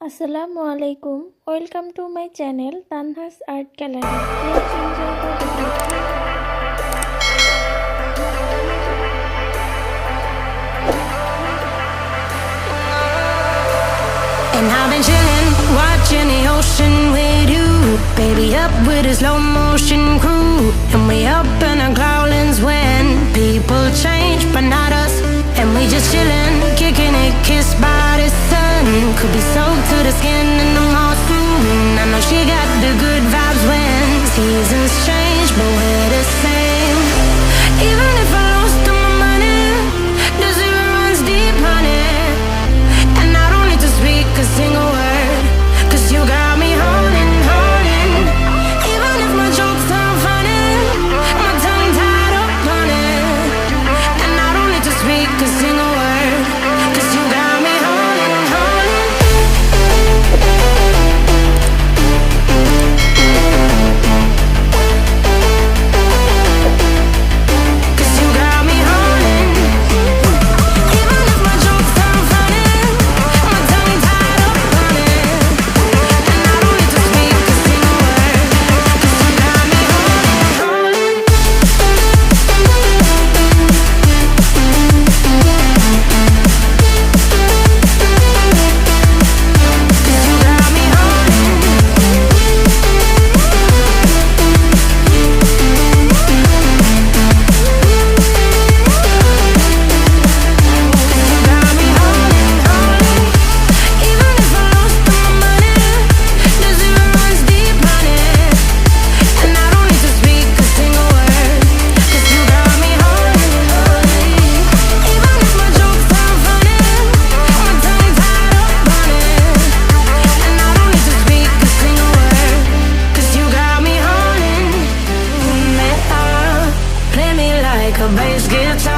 Assalamu alaikum. Welcome to my channel Tanha's Art Gallery. Let's enjoy the video. And I've been chillin', watching the ocean with you. Baby up with a slow motion crew. And we up in our growlings when people change, but not us. And we just chillin', kicking it, kissed by the sun. Could be soaked to the skin in the mall soon. I know she got the good vibes when seasons change, but we're the same. Even if I lost all my money, the zero runs deep, honey. And I don't need to speak a single word, 'cause you got me holding, holding. Even if my jokes sound funny, my tongue tied up on it. And I don't need to speak a single word, 'cause you got me holding, holding. 'Cause you got me holding. Even if my jokes sound funny, my tongue tied up on it. And I don't need to speak a single word, 'cause you got me holding, holding. 'Cause you got me holding. You got me holding, holding. Even if I lost all my money, the zero runs deep, honey. And I don't need to speak a single word, 'cause you got me holding, holding. Even if my jokes sound funny, my tongue tied up on it. And I don't need to speak a single word, 'cause you got me holding. Me up, play me like a bass guitar.